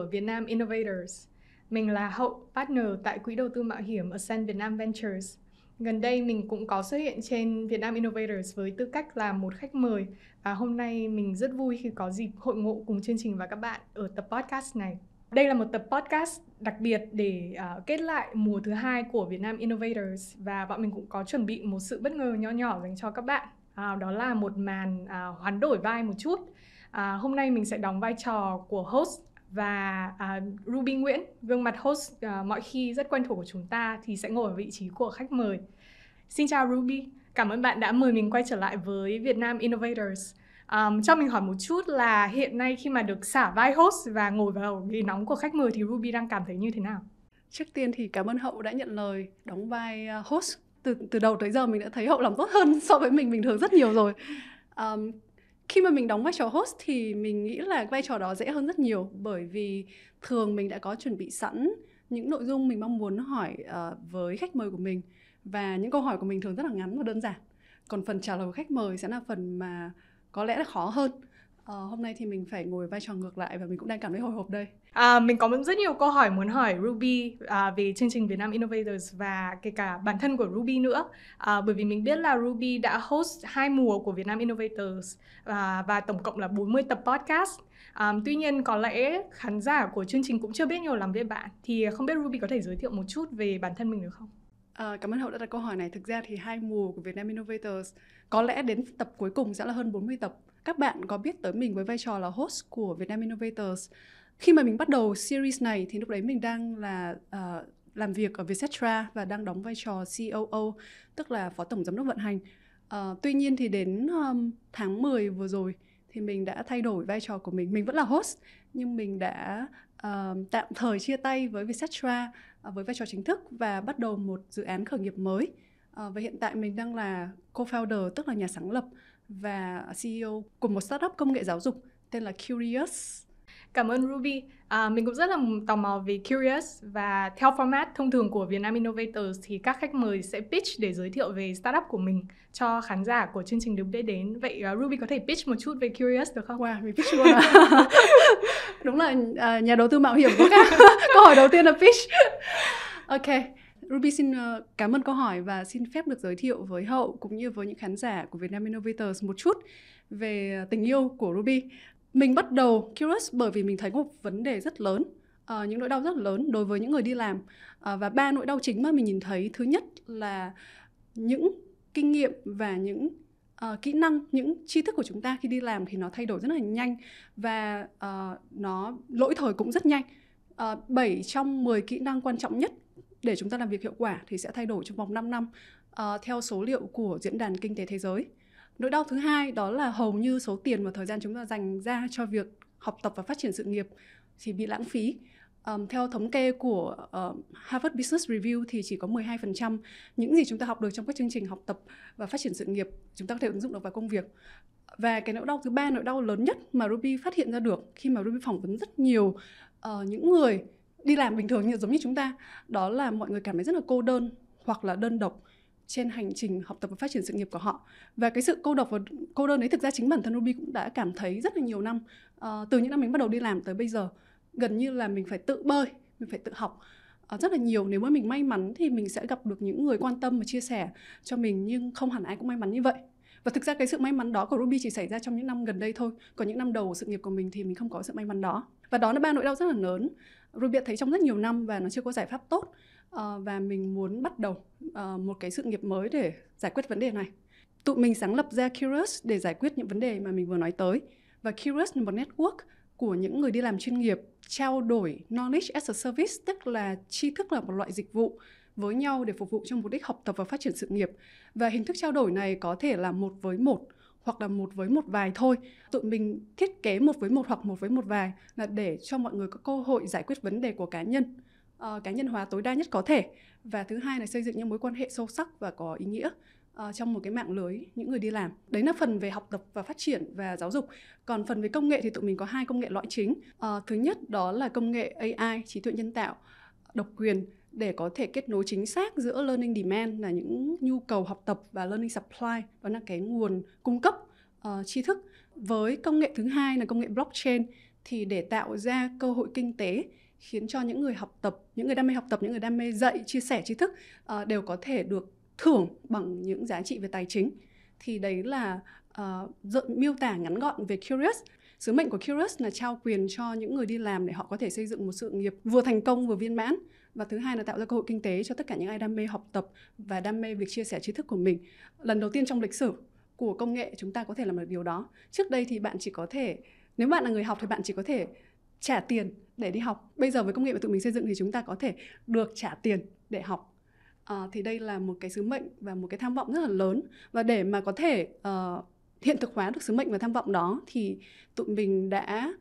của Vietnam Innovators. Mình là Hậu, partner tại quỹ đầu tư mạo hiểm Ascend Vietnam Ventures. Gần đây mình cũng có xuất hiện trên Vietnam Innovators với tư cách là một khách mời. Và hôm nay mình rất vui khi có dịp hội ngộ cùng chương trình và các bạn ở tập podcast này. Đây là một tập podcast đặc biệt để kết lại mùa thứ 2 của Vietnam Innovators. Và bọn mình cũng có chuẩn bị một sự bất ngờ nho nhỏ dành cho các bạn. Đó là một màn hoán đổi vai một chút. Hôm nay mình sẽ đóng vai trò của host. Và Ruby Nguyễn, gương mặt host mọi khi rất quen thuộc của chúng ta, thì sẽ ngồi ở vị trí của khách mời. Xin chào Ruby, cảm ơn bạn đã mời mình quay trở lại với Vietnam Innovators. Cho mình hỏi một chút là hiện nay khi mà được xả vai host và ngồi vào ghế nóng của khách mời thì Ruby đang cảm thấy như thế nào? Trước tiên thì cảm ơn Hậu đã nhận lời đóng vai host. Từ đầu tới giờ mình đã thấy Hậu làm tốt hơn so với mình bình thường rất nhiều rồi. Khi mà mình đóng vai trò host thì mình nghĩ là vai trò đó dễ hơn rất nhiều, bởi vì thường mình đã có chuẩn bị sẵn những nội dung mình mong muốn hỏi với khách mời của mình. Và những câu hỏi của mình thường rất là ngắn và đơn giản. Còn phần trả lời của khách mời sẽ là phần mà có lẽ là khó hơn. Hôm nay thì mình phải ngồi vai trò ngược lại và mình cũng đang cảm thấy hồi hộp đây. Mình có rất nhiều câu hỏi muốn hỏi Ruby về chương trình Vietnam Innovators và kể cả bản thân của Ruby nữa. Bởi vì mình biết là Ruby đã host 2 mùa của Vietnam Innovators và tổng cộng là 40 tập podcast. Tuy nhiên có lẽ khán giả của chương trình cũng chưa biết nhiều lắm về bạn. Thì không biết Ruby có thể giới thiệu một chút về bản thân mình được không? Cảm ơn Hậu đã đặt câu hỏi này. Thực ra thì 2 mùa của Vietnam Innovators, có lẽ đến tập cuối cùng sẽ là hơn 40 tập. Các bạn có biết tới mình với vai trò là host của Vietnam Innovators. Khi mà mình bắt đầu series này thì lúc đấy mình đang là làm việc ở Vietcetera và đang đóng vai trò COO, tức là Phó Tổng Giám đốc vận hành. Tuy nhiên thì đến tháng 10 vừa rồi thì mình đã thay đổi vai trò của mình. Mình vẫn là host nhưng mình đã tạm thời chia tay với Vietcetera với vai trò chính thức và bắt đầu một dự án khởi nghiệp mới. Và hiện tại mình đang là co-founder, tức là nhà sáng lập và CEO của một startup công nghệ giáo dục tên là Curious. Cảm ơn Ruby. Mình cũng rất là tò mò về Curious và theo format thông thường của Vietnam Innovators thì các khách mời sẽ pitch để giới thiệu về startup của mình cho khán giả của chương trình được biết đến. Vậy Ruby có thể pitch một chút về Curious được không? Wow, mình pitch luôn à? Đúng là nhà đầu tư mạo hiểm của các câu hỏi đầu tiên là pitch. Ok, Ruby xin cảm ơn câu hỏi và xin phép được giới thiệu với Hậu cũng như với những khán giả của Vietnam Innovators một chút về tình yêu của Ruby. Mình bắt đầu Curious bởi vì mình thấy một vấn đề rất lớn, những nỗi đau rất lớn đối với những người đi làm. Và 3 nỗi đau chính mà mình nhìn thấy. Thứ nhất là những kinh nghiệm và những kỹ năng, những tri thức của chúng ta khi đi làm thì nó thay đổi rất là nhanh và nó lỗi thời cũng rất nhanh. 7 trong 10 kỹ năng quan trọng nhất để chúng ta làm việc hiệu quả thì sẽ thay đổi trong vòng 5 năm theo số liệu của Diễn đàn Kinh tế Thế giới. Nỗi đau thứ hai đó là hầu như số tiền và thời gian chúng ta dành ra cho việc học tập và phát triển sự nghiệp thì bị lãng phí. Theo thống kê của Harvard Business Review thì chỉ có 12% những gì chúng ta học được trong các chương trình học tập và phát triển sự nghiệp chúng ta có thể ứng dụng được vào công việc. Và cái nỗi đau thứ ba, nỗi đau lớn nhất mà Ruby phát hiện ra được khi mà Ruby phỏng vấn rất nhiều những người đi làm bình thường giống như chúng ta, đó là mọi người cảm thấy rất là cô đơn hoặc là đơn độc trên hành trình học tập và phát triển sự nghiệp của họ. Và cái sự cô độc và cô đơn ấy thực ra chính bản thân Ruby cũng đã cảm thấy rất là nhiều năm. Từ những năm mình bắt đầu đi làm tới bây giờ, gần như là mình phải tự bơi, mình phải tự học rất là nhiều. Nếu mà mình may mắn thì mình sẽ gặp được những người quan tâm và chia sẻ cho mình, nhưng không hẳn ai cũng may mắn như vậy. Và thực ra cái sự may mắn đó của Ruby chỉ xảy ra trong những năm gần đây thôi. Còn những năm đầu của sự nghiệp của mình thì mình không có sự may mắn đó. Và đó là 3 nỗi đau rất là lớn Ruby thấy trong rất nhiều năm và nó chưa có giải pháp tốt. Và mình muốn bắt đầu một cái sự nghiệp mới để giải quyết vấn đề này. Tụi mình sáng lập ra Curious để giải quyết những vấn đề mà mình vừa nói tới. Và Curious là một network của những người đi làm chuyên nghiệp trao đổi knowledge as a service, tức là tri thức là một loại dịch vụ với nhau để phục vụ cho mục đích học tập và phát triển sự nghiệp. Và hình thức trao đổi này có thể là 1 với 1 hoặc là 1 với 1 vài thôi. Tụi mình thiết kế 1 với 1 hoặc 1 với 1 vài là để cho mọi người có cơ hội giải quyết vấn đề của cá nhân hóa tối đa nhất có thể. Và thứ hai là xây dựng những mối quan hệ sâu sắc và có ý nghĩa trong một cái mạng lưới những người đi làm. Đấy là phần về học tập và phát triển và giáo dục. Còn phần về công nghệ thì tụi mình có 2 công nghệ loại chính. Thứ nhất đó là công nghệ AI, trí tuệ nhân tạo, độc quyền, để có thể kết nối chính xác giữa learning demand là những nhu cầu học tập và learning supply, đó là cái nguồn cung cấp tri thức. Với công nghệ thứ hai là công nghệ blockchain thì để tạo ra cơ hội kinh tế khiến cho những người học tập, những người đam mê học tập, những người đam mê dạy, chia sẻ tri thức đều có thể được thưởng bằng những giá trị về tài chính. Thì đấy là miêu tả ngắn gọn về Curious. Sứ mệnh của Curious là trao quyền cho những người đi làm để họ có thể xây dựng một sự nghiệp vừa thành công vừa viên mãn. Và thứ hai là tạo ra cơ hội kinh tế cho tất cả những ai đam mê học tập và đam mê việc chia sẻ tri thức của mình. Lần đầu tiên trong lịch sử của công nghệ chúng ta có thể làm được điều đó. Trước đây thì bạn chỉ có thể, nếu bạn là người học thì bạn chỉ có thể trả tiền để đi học. Bây giờ với công nghệ mà tụi mình xây dựng thì chúng ta có thể được trả tiền để học. Thì đây là một cái sứ mệnh và một cái tham vọng rất là lớn. Và để mà có thể hiện thực hóa được sứ mệnh và tham vọng đó thì tụi mình đã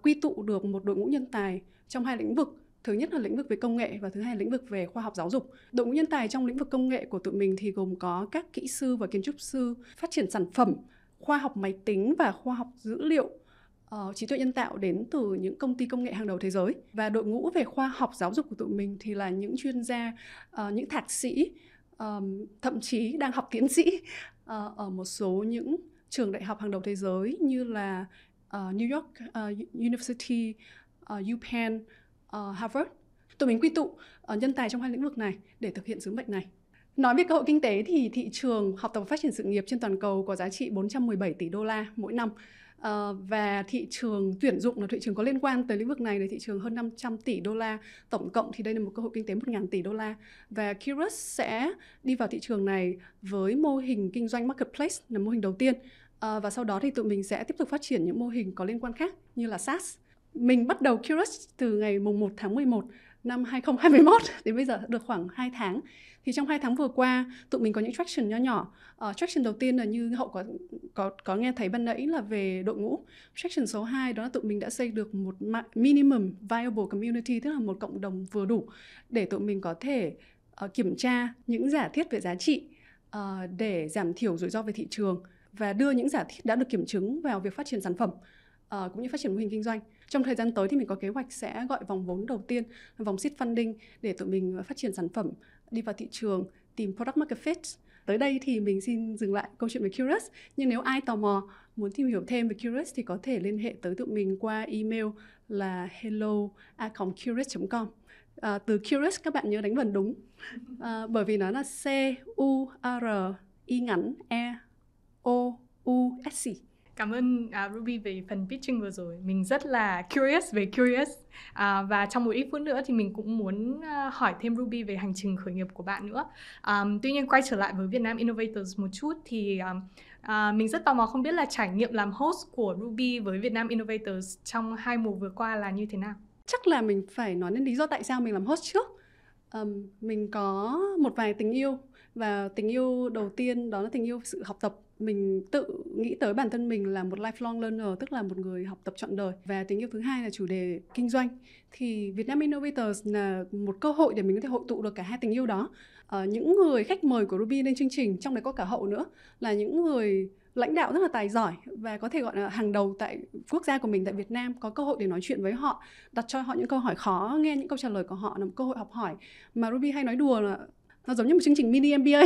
quy tụ được một đội ngũ nhân tài trong hai lĩnh vực. Thứ nhất là lĩnh vực về công nghệ và thứ hai là lĩnh vực về khoa học giáo dục. Đội ngũ nhân tài trong lĩnh vực công nghệ của tụi mình thì gồm có các kỹ sư và kiến trúc sư, phát triển sản phẩm, khoa học máy tính và khoa học dữ liệu, trí tuệ nhân tạo đến từ những công ty công nghệ hàng đầu thế giới. Và đội ngũ về khoa học giáo dục của tụi mình thì là những chuyên gia, những thạc sĩ, thậm chí đang học tiến sĩ ở một số những trường đại học hàng đầu thế giới như là New York University, UPenn, Harvard. Tụi mình quy tụ nhân tài trong hai lĩnh vực này để thực hiện sứ mệnh này. Nói về cơ hội kinh tế thì thị trường học tập và phát triển sự nghiệp trên toàn cầu có giá trị 417 tỷ đô la mỗi năm. Và thị trường tuyển dụng là thị trường có liên quan tới lĩnh vực này là thị trường hơn 500 tỷ đô la. Tổng cộng thì đây là một cơ hội kinh tế 1.000 tỷ đô la. Và Curious sẽ đi vào thị trường này với mô hình kinh doanh marketplace là mô hình đầu tiên. Và sau đó thì tụi mình sẽ tiếp tục phát triển những mô hình có liên quan khác như là SaaS. Mình bắt đầu Curious từ ngày 1 tháng 11 năm 2021 đến bây giờ được khoảng 2 tháng. Thì trong 2 tháng vừa qua, tụi mình có những traction nho nhỏ. Traction đầu tiên là như Hậu có nghe thấy ban nãy là về đội ngũ. Traction số 2 đó là tụi mình đã xây được một minimum viable community, tức là một cộng đồng vừa đủ để tụi mình có thể kiểm tra những giả thiết về giá trị để giảm thiểu rủi ro về thị trường và đưa những giả thiết đã được kiểm chứng vào việc phát triển sản phẩm cũng như phát triển mô hình kinh doanh. Trong thời gian tới thì mình có kế hoạch sẽ gọi vòng vốn đầu tiên, vòng seed funding để tụi mình phát triển sản phẩm, đi vào thị trường, tìm product market fit. Tới đây thì mình xin dừng lại câu chuyện về Curious. Nhưng nếu ai tò mò muốn tìm hiểu thêm về Curious thì có thể liên hệ tới tụi mình qua email là hello@curious.com. Từ Curious các bạn nhớ đánh vần đúng, bởi vì nó là C-U-R-I-E-O-U-S. Cảm ơn Ruby về phần pitching vừa rồi. Mình rất là curious về Curious. Và trong một ít phút nữa thì mình cũng muốn hỏi thêm Ruby về hành trình khởi nghiệp của bạn nữa. Tuy nhiên quay trở lại với Vietnam Innovators một chút thì mình rất tò mò không biết là trải nghiệm làm host của Ruby với Vietnam Innovators trong 2 mùa vừa qua là như thế nào? Chắc là mình phải nói đến lý do tại sao mình làm host trước. Mình có một vài tình yêu, và tình yêu đầu tiên đó là tình yêu sự học tập. Mình tự nghĩ tới bản thân mình là một lifelong learner, tức là một người học tập trọn đời. Và tình yêu thứ hai là chủ đề kinh doanh. Thì Vietnam Innovators là một cơ hội để mình có thể hội tụ được cả hai tình yêu đó. Những người khách mời của Ruby lên chương trình, trong đấy có cả Hậu nữa, là những người lãnh đạo rất là tài giỏi và có thể gọi là hàng đầu tại quốc gia của mình tại Việt Nam. Có cơ hội để nói chuyện với họ, đặt cho họ những câu hỏi khó, nghe những câu trả lời của họ là một cơ hội học hỏi. Mà Ruby hay nói đùa là nó giống như một chương trình mini MBA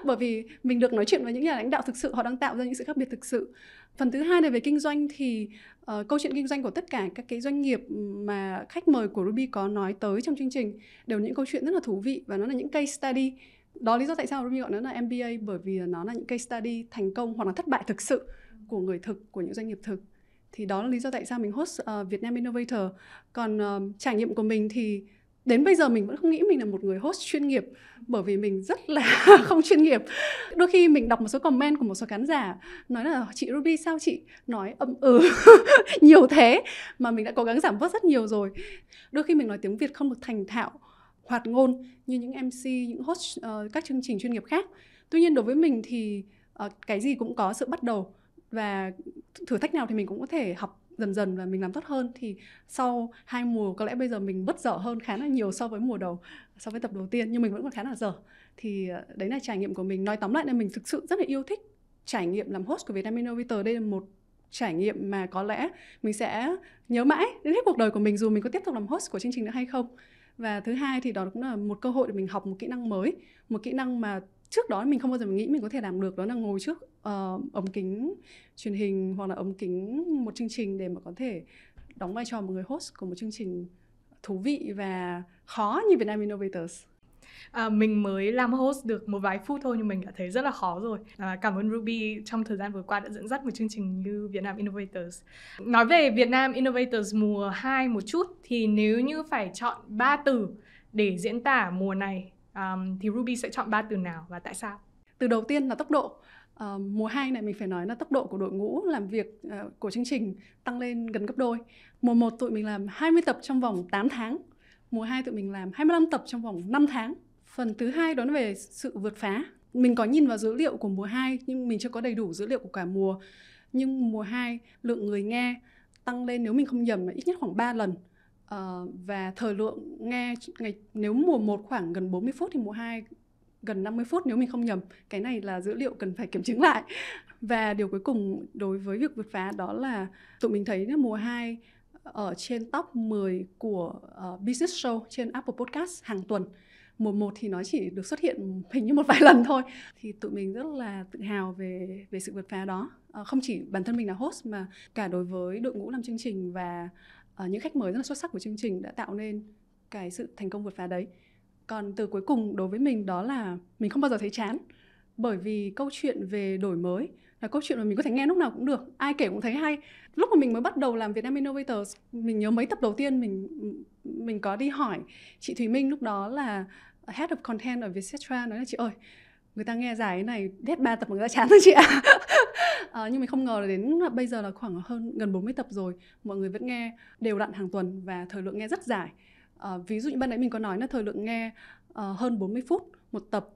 bởi vì mình được nói chuyện với những nhà lãnh đạo thực sự, họ đang tạo ra những sự khác biệt thực sự. Phần thứ hai là về kinh doanh thì câu chuyện kinh doanh của tất cả các cái doanh nghiệp mà khách mời của Ruby có nói tới trong chương trình đều những câu chuyện rất là thú vị và nó là những case study. Đó lý do tại sao Ruby gọi nó là MBA, bởi vì nó là những case study thành công hoặc là thất bại thực sự của người thực, của những doanh nghiệp thực. Thì đó là lý do tại sao mình host Vietnam Innovator. Còn trải nghiệm của mình thì đến bây giờ mình vẫn không nghĩ mình là một người host chuyên nghiệp, bởi vì mình rất là không chuyên nghiệp. Đôi khi mình đọc một số comment của một số khán giả nói là chị Ruby sao chị nói nhiều thế, mà mình đã cố gắng giảm bớt rất nhiều rồi. Đôi khi mình nói tiếng Việt không được thành thạo, hoạt ngôn như những MC, những host các chương trình chuyên nghiệp khác. Tuy nhiên đối với mình thì cái gì cũng có sự bắt đầu, và thử thách nào thì mình cũng có thể học dần dần và mình làm tốt hơn. Thì sau 2 mùa có lẽ bây giờ mình bớt dở hơn khá là nhiều so với mùa đầu, so với tập đầu tiên, nhưng mình vẫn còn khá là dở. Thì đấy là trải nghiệm của mình. Nói tóm lại là mình thực sự rất là yêu thích trải nghiệm làm host của Vietnam Innovator. Đây là một trải nghiệm mà có lẽ mình sẽ nhớ mãi đến hết cuộc đời của mình, dù mình có tiếp tục làm host của chương trình nữa hay không. Và thứ hai thì đó cũng là một cơ hội để mình học một kỹ năng mới, một kỹ năng mà trước đó mình không bao giờ mình nghĩ mình có thể làm được, đó là ngồi trước ống kính truyền hình hoặc là ống kính một chương trình để mà có thể đóng vai trò một người host của một chương trình thú vị và khó như Vietnam Innovators? Mình mới làm host được một vài phút thôi nhưng mình đã thấy rất là khó rồi. Cảm ơn Ruby trong thời gian vừa qua đã dẫn dắt một chương trình như Vietnam Innovators. Nói về Vietnam Innovators mùa 2 một chút thì nếu như phải chọn 3 từ để diễn tả mùa này thì Ruby sẽ chọn 3 từ nào và tại sao? Từ đầu tiên là tốc độ. Mùa 2 này mình phải nói là tốc độ của đội ngũ làm việc của chương trình tăng lên gần gấp đôi. Mùa 1 tụi mình làm 20 tập trong vòng 8 tháng. Mùa 2 tụi mình làm 25 tập trong vòng 5 tháng. Phần thứ hai đó là về sự vượt phá. Mình có nhìn vào dữ liệu của mùa 2 nhưng mình chưa có đầy đủ dữ liệu của cả mùa. Nhưng mùa 2 lượng người nghe tăng lên, nếu mình không nhầm là ít nhất khoảng 3 lần. Và thời lượng nghe nếu mùa 1 khoảng gần 40 phút thì mùa 2 gần 50 phút nếu mình không nhầm. Cái này là dữ liệu cần phải kiểm chứng lại. Và điều cuối cùng đối với việc vượt phá đó là tụi mình thấy mùa 2 ở trên top 10 của Business Show trên Apple Podcast hàng tuần. Mùa 1 thì nó chỉ được xuất hiện hình như một vài lần thôi. Thì tụi mình rất là tự hào về sự vượt phá đó. Không chỉ bản thân mình là host mà cả đối với đội ngũ làm chương trình và những khách mời rất là xuất sắc của chương trình đã tạo nên cái sự thành công vượt phá đấy. Còn từ cuối cùng đối với mình đó là mình không bao giờ thấy chán. Bởi vì câu chuyện về đổi mới là câu chuyện mà mình có thể nghe lúc nào cũng được, ai kể cũng thấy hay. Lúc mà mình mới bắt đầu làm Vietnam Innovators, mình nhớ mấy tập đầu tiên mình có đi hỏi chị Thùy Minh, lúc đó là Head of Content ở Vietcetera, nói là chị ơi, người ta nghe dài cái này hết 3 tập mà người ta chán thôi chị ạ. Nhưng mình không ngờ là đến bây giờ là khoảng gần 40 tập rồi, mọi người vẫn nghe đều đặn hàng tuần và thời lượng nghe rất dài. Ví dụ như ban nãy mình có nói là thời lượng nghe hơn 40 phút một tập.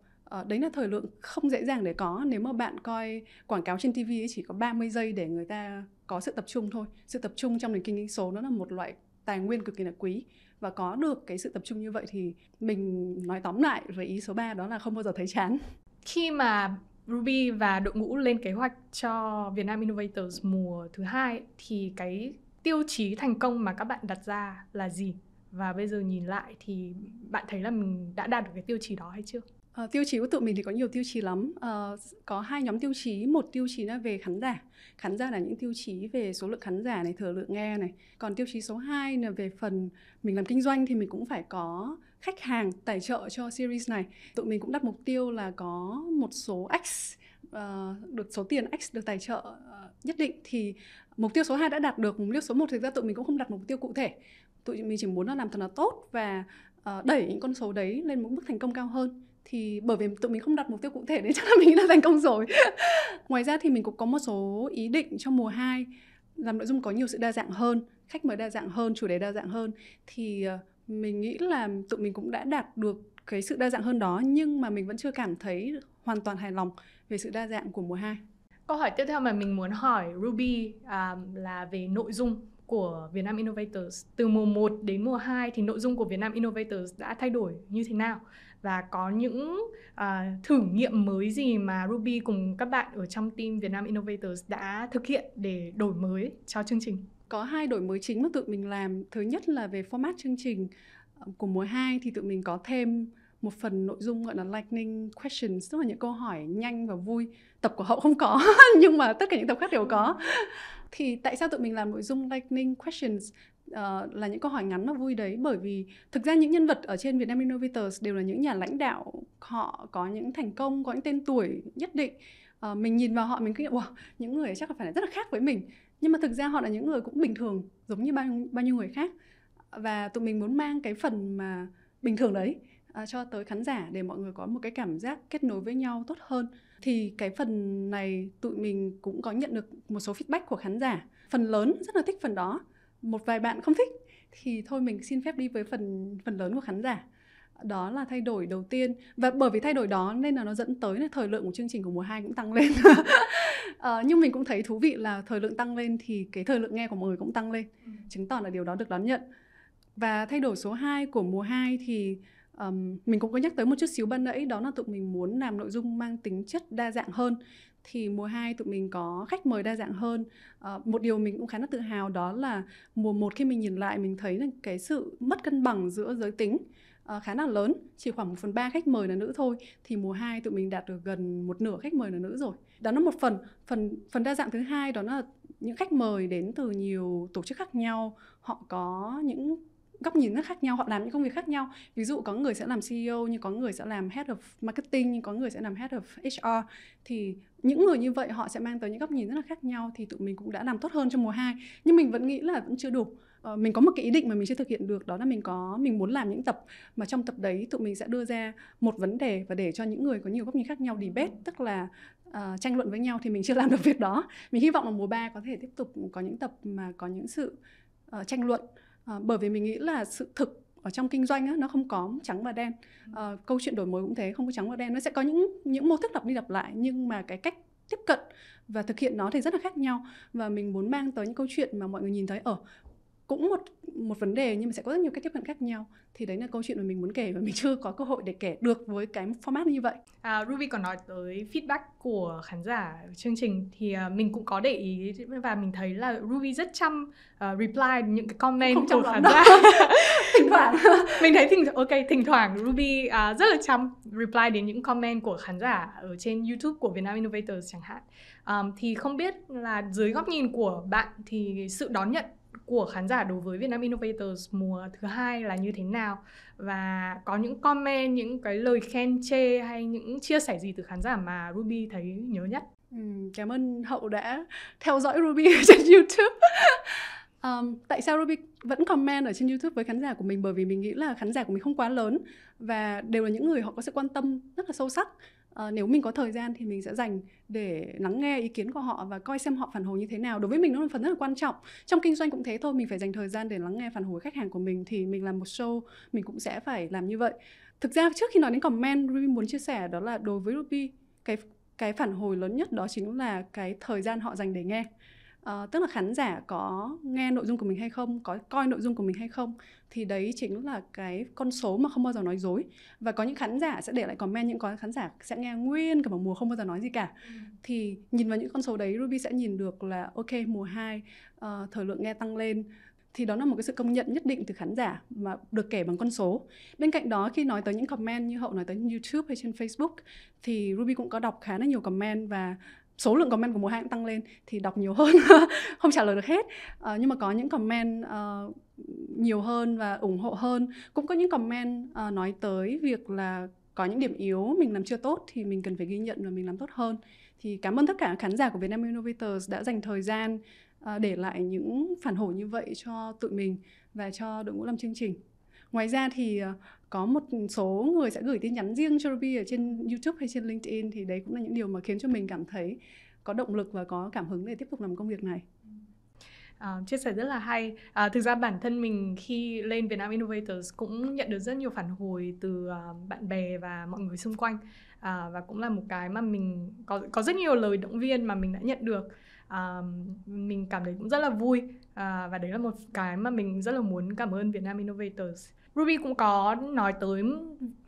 Đấy là thời lượng không dễ dàng để có. Nếu mà bạn coi quảng cáo trên TV ấy, chỉ có 30 giây để người ta có sự tập trung thôi. Sự tập trung trong nền kinh tế số nó là một loại tài nguyên cực kỳ là quý. Và có được cái sự tập trung như vậy thì mình nói tóm lại với ý số 3 đó là không bao giờ thấy chán. Khi mà Ruby và đội ngũ lên kế hoạch cho Vietnam Innovators mùa thứ 2 thì cái tiêu chí thành công mà các bạn đặt ra là gì? Và bây giờ nhìn lại thì bạn thấy là mình đã đạt được cái tiêu chí đó hay chưa? Tiêu chí của tụi mình thì có nhiều tiêu chí lắm. Có 2 nhóm tiêu chí. Một tiêu chí là về khán giả. Khán giả là những tiêu chí về số lượng khán giả này, thời lượng nghe này. Còn tiêu chí số 2 là về phần mình làm kinh doanh thì mình cũng phải có khách hàng tài trợ cho series này. Tụi mình cũng đặt mục tiêu là có một số X, được số tiền X được tài trợ nhất định. Thì mục tiêu số 2 đã đạt được. Mục tiêu số 1 thực ra tụi mình cũng không đặt mục tiêu cụ thể. Tụi mình chỉ muốn là làm thật là tốt và đẩy những con số đấy lên một mức thành công cao hơn. Thì bởi vì tụi mình không đặt mục tiêu cụ thể nên chắc là mình đã thành công rồi. Ngoài ra thì mình cũng có một số ý định trong mùa 2 làm nội dung có nhiều sự đa dạng hơn, khách mời đa dạng hơn, chủ đề đa dạng hơn. Thì mình nghĩ là tụi mình cũng đã đạt được cái sự đa dạng hơn đó, nhưng mà mình vẫn chưa cảm thấy hoàn toàn hài lòng về sự đa dạng của mùa 2. Câu hỏi tiếp theo mà mình muốn hỏi Ruby là về nội dung của Vietnam Innovators. Từ mùa 1 đến mùa 2 thì nội dung của Vietnam Innovators đã thay đổi như thế nào? Và có những thử nghiệm mới gì mà Ruby cùng các bạn ở trong team Vietnam Innovators đã thực hiện để đổi mới cho chương trình? Có 2 đổi mới chính mà tụi mình làm. Thứ nhất là về format chương trình của mùa 2 thì tụi mình có thêm một phần nội dung gọi là lightning questions, tức là những câu hỏi nhanh và vui. Tập của Hậu không có, nhưng mà tất cả những tập khác đều có. Thì tại sao tụi mình làm nội dung lightning questions là những câu hỏi ngắn và vui đấy? Bởi vì thực ra những nhân vật ở trên Vietnam Innovators đều là những nhà lãnh đạo, họ có những thành công, có những tên tuổi nhất định. Mình nhìn vào họ mình nghĩ wow, những người chắc là phải rất là khác với mình. Nhưng mà thực ra họ là những người cũng bình thường giống như bao nhiêu người khác. Và tụi mình muốn mang cái phần mà bình thường đấy cho tới khán giả để mọi người có một cái cảm giác kết nối với nhau tốt hơn. Thì cái phần này tụi mình cũng có nhận được một số feedback của khán giả. Phần lớn rất là thích phần đó. Một vài bạn không thích thì thôi mình xin phép đi với phần lớn của khán giả. Đó là thay đổi đầu tiên. Và bởi vì thay đổi đó nên là nó dẫn tới là thời lượng của chương trình của mùa 2 cũng tăng lên. Nhưng mình cũng thấy thú vị là thời lượng tăng lên thì cái thời lượng nghe của mọi người cũng tăng lên. Chứng tỏ là điều đó được đón nhận. Và thay đổi số 2 của mùa 2 thì mình cũng có nhắc tới một chút xíu ban nãy. Đó là tụi mình muốn làm nội dung mang tính chất đa dạng hơn. Thì mùa 2 tụi mình có khách mời đa dạng hơn. Một điều mình cũng khá là tự hào đó là mùa 1 khi mình nhìn lại mình thấy là cái sự mất cân bằng giữa giới tính khá là lớn. Chỉ khoảng 1/3 khách mời là nữ thôi. Thì mùa 2 tụi mình đạt được gần một nửa khách mời là nữ rồi. Đó là một phần đa dạng thứ hai đó là những khách mời đến từ nhiều tổ chức khác nhau, họ có những góc nhìn rất khác nhau, họ làm những công việc khác nhau. Ví dụ có người sẽ làm CEO, nhưng có người sẽ làm Head of Marketing, nhưng có người sẽ làm Head of HR. Thì những người như vậy họ sẽ mang tới những góc nhìn rất là khác nhau. Thì tụi mình cũng đã làm tốt hơn trong mùa 2. Nhưng mình vẫn nghĩ là vẫn chưa đủ. Mình có một cái ý định mà mình chưa thực hiện được. Đó là mình muốn làm những tập mà trong tập đấy tụi mình sẽ đưa ra một vấn đề và để cho những người có nhiều góc nhìn khác nhau debate, tức là tranh luận với nhau. Thì mình chưa làm được việc đó. Mình hy vọng là mùa 3 có thể tiếp tục có những tập mà có những sự tranh luận. Bởi vì mình nghĩ là sự thực ở trong kinh doanh á, nó không có trắng và đen. Câu chuyện đổi mới cũng thế, không có trắng và đen. Nó sẽ có những mô thức lặp đi lặp lại, nhưng mà cái cách tiếp cận và thực hiện nó thì rất là khác nhau. Và mình muốn mang tới những câu chuyện mà mọi người nhìn thấy cũng một vấn đề, nhưng mà sẽ có rất nhiều cách tiếp cận khác nhau. Thì đấy là câu chuyện mà mình muốn kể và mình chưa có cơ hội để kể được với cái format như vậy. Ruby còn nói tới feedback của khán giả chương trình thì mình cũng có để ý và mình thấy là Ruby rất chăm reply những cái comment của khán giả. Thỉnh thoảng mình thấy thỉnh thoảng Ruby rất là chăm reply đến những comment của khán giả ở trên YouTube của Vietnam Innovators chẳng hạn. Thì không biết là dưới góc nhìn của bạn thì sự đón nhận của khán giả đối với Vietnam Innovators mùa thứ 2 là như thế nào? Và có những comment, những cái lời khen chê hay những chia sẻ gì từ khán giả mà Ruby thấy nhớ nhất? Cảm ơn Hậu đã theo dõi Ruby ở trên YouTube. Tại sao Ruby vẫn comment ở trên YouTube với khán giả của mình? Bởi vì mình nghĩ là khán giả của mình không quá lớn và đều là những người họ có sự quan tâm rất là sâu sắc. Nếu mình có thời gian thì mình sẽ dành để lắng nghe ý kiến của họ và coi xem họ phản hồi như thế nào. Đối với mình nó là một phần rất là quan trọng. Trong kinh doanh cũng thế thôi, mình phải dành thời gian để lắng nghe phản hồi khách hàng của mình. Thì mình làm một show, mình cũng sẽ phải làm như vậy. Thực ra trước khi nói đến comment, Ruby muốn chia sẻ đó là đối với Ruby, cái phản hồi lớn nhất đó chính là cái thời gian họ dành để nghe. Tức là khán giả có nghe nội dung của mình hay không, có coi nội dung của mình hay không, thì đấy chính là cái con số mà không bao giờ nói dối. Và có những khán giả sẽ để lại comment, những có khán giả sẽ nghe nguyên cả một mùa không bao giờ nói gì cả. Thì nhìn vào những con số đấy, Ruby sẽ nhìn được là ok, mùa 2 thời lượng nghe tăng lên. Thì đó là một cái sự công nhận nhất định từ khán giả mà được kể bằng con số. Bên cạnh đó, khi nói tới những comment như Hậu nói tới YouTube hay trên Facebook, thì Ruby cũng có đọc khá là nhiều comment và số lượng comment của mùa 2 cũng tăng lên, thì đọc nhiều hơn, không trả lời được hết. Nhưng mà có những comment nhiều hơn và ủng hộ hơn. Cũng có những comment nói tới việc là có những điểm yếu mình làm chưa tốt thì mình cần phải ghi nhận và mình làm tốt hơn. Thì cảm ơn tất cả khán giả của Vietnam Innovators đã dành thời gian để lại những phản hồi như vậy cho tụi mình và cho đội ngũ làm chương trình. Ngoài ra thì có một số người sẽ gửi tin nhắn riêng cho Ruby ở trên YouTube hay trên LinkedIn, thì đấy cũng là những điều mà khiến cho mình cảm thấy có động lực và có cảm hứng để tiếp tục làm công việc này. Chia sẻ rất là hay. Thực ra bản thân mình khi lên Vietnam Innovators cũng nhận được rất nhiều phản hồi từ bạn bè và mọi người xung quanh. Và cũng là một cái mà mình có rất nhiều lời động viên mà mình đã nhận được. Mình cảm thấy cũng rất là vui. Và đấy là một cái mà mình rất là muốn cảm ơn Vietnam Innovators. Ruby cũng có nói tới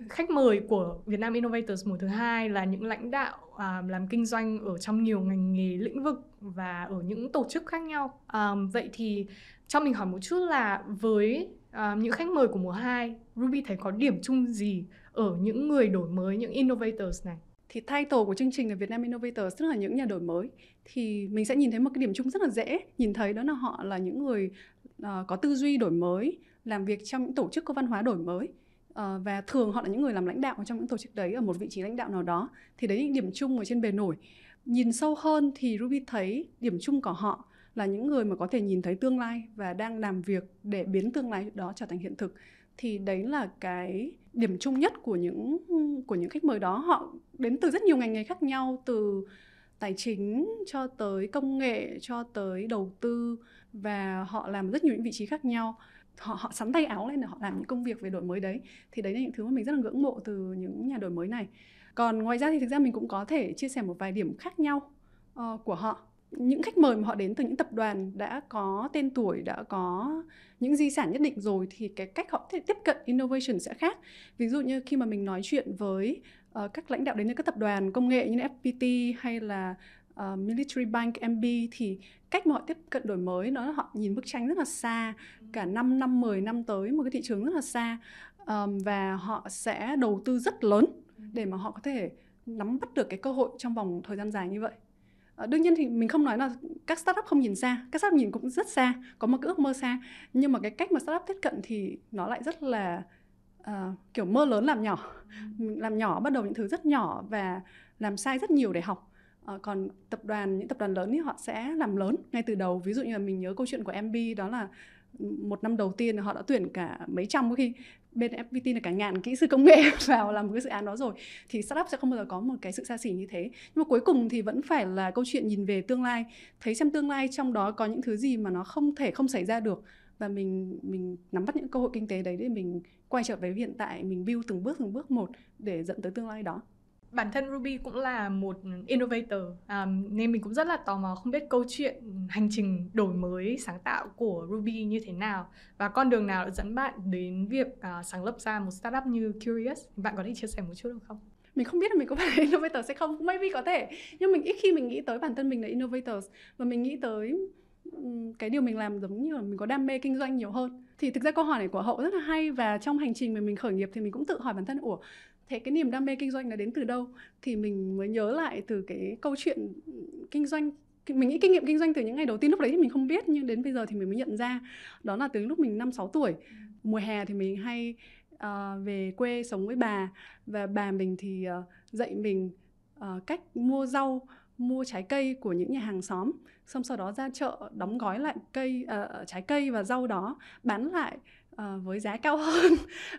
khách mời của Vietnam Innovators mùa thứ 2 là những lãnh đạo làm kinh doanh ở trong nhiều ngành nghề, lĩnh vực và ở những tổ chức khác nhau. Vậy thì cho mình hỏi một chút là với những khách mời của mùa 2, Ruby thấy có điểm chung gì ở những người đổi mới, những innovators này? Thì title của chương trình là Vietnam Innovators, tức là những nhà đổi mới. Thì mình sẽ nhìn thấy một cái điểm chung rất là dễ nhìn thấy, đó là họ là những người có tư duy đổi mới, làm việc trong những tổ chức có văn hóa đổi mới. Và thường họ là những người làm lãnh đạo trong những tổ chức đấy ở một vị trí lãnh đạo nào đó. Thì đấy là những điểm chung ở trên bề nổi. Nhìn sâu hơn thì Ruby thấy điểm chung của họ là những người mà có thể nhìn thấy tương lai và đang làm việc để biến tương lai đó trở thành hiện thực. Thì đấy là cái điểm chung nhất của những khách mời đó. Họ đến từ rất nhiều ngành nghề khác nhau, từ tài chính cho tới công nghệ cho tới đầu tư, và họ làm rất nhiều những vị trí khác nhau. Họ sắn tay áo lên để họ làm những công việc về đổi mới đấy. Thì đấy là những thứ mà mình rất là ngưỡng mộ từ những nhà đổi mới này. Còn ngoài ra thì thực ra mình cũng có thể chia sẻ một vài điểm khác nhau của họ. Những khách mời mà họ đến từ những tập đoàn đã có tên tuổi, đã có những di sản nhất định rồi, thì cái cách họ tiếp cận innovation sẽ khác. Ví dụ như khi mà mình nói chuyện với các lãnh đạo đến từ các tập đoàn công nghệ như FPT hay là Military Bank, MB, thì cách mà họ tiếp cận đổi mới đó là họ nhìn bức tranh rất là xa, cả 5 năm, 10 năm tới một cái thị trường rất là xa, và họ sẽ đầu tư rất lớn để mà họ có thể nắm bắt được cái cơ hội trong vòng thời gian dài như vậy. Đương nhiên thì mình không nói là các startup không nhìn xa, các startup nhìn cũng rất xa, có một cái ước mơ xa, nhưng mà cái cách mà startup tiếp cận thì nó lại rất là kiểu mơ lớn làm nhỏ. Mình làm nhỏ, bắt đầu những thứ rất nhỏ và làm sai rất nhiều để học. Còn những tập đoàn lớn thì họ sẽ làm lớn ngay từ đầu. Ví dụ như là mình nhớ câu chuyện của MB, đó là một năm đầu tiên họ đã tuyển cả mấy trăm, có khi bên FPT là cả ngàn kỹ sư công nghệ vào làm một cái dự án đó rồi. Thì startup sẽ không bao giờ có một cái sự xa xỉ như thế. Nhưng mà cuối cùng thì vẫn phải là câu chuyện nhìn về tương lai, thấy xem tương lai trong đó có những thứ gì mà nó không xảy ra được, và mình nắm bắt những cơ hội kinh tế đấy để mình quay trở về hiện tại, mình build từng bước một để dẫn tới tương lai đó. Bản thân Ruby cũng là một innovator, nên mình cũng rất là tò mò không biết câu chuyện hành trình đổi mới sáng tạo của Ruby như thế nào và con đường nào đã dẫn bạn đến việc sáng lập ra một startup như Curious. Bạn có thể chia sẻ một chút được không? Mình không biết là mình có phải là innovator hay không, maybe có thể, nhưng mình ít khi mình nghĩ tới bản thân mình là innovator, và mình nghĩ tới cái điều mình làm giống như là mình có đam mê kinh doanh nhiều hơn. Thì thực ra câu hỏi này của Hậu rất là hay, và trong hành trình mà mình khởi nghiệp thì mình cũng tự hỏi bản thân, thế cái niềm đam mê kinh doanh là đến từ đâu? Thì mình mới nhớ lại từ cái câu chuyện kinh doanh. Mình nghĩ kinh nghiệm kinh doanh từ những ngày đầu tiên, lúc đấy thì mình không biết, nhưng đến bây giờ thì mình mới nhận ra. Đó là từ lúc mình 5-6 tuổi, mùa hè thì mình hay về quê sống với bà, và bà mình thì dạy mình cách mua rau, mua trái cây của những nhà hàng xóm, xong sau đó ra chợ đóng gói lại trái cây và rau đó bán lại với giá cao hơn.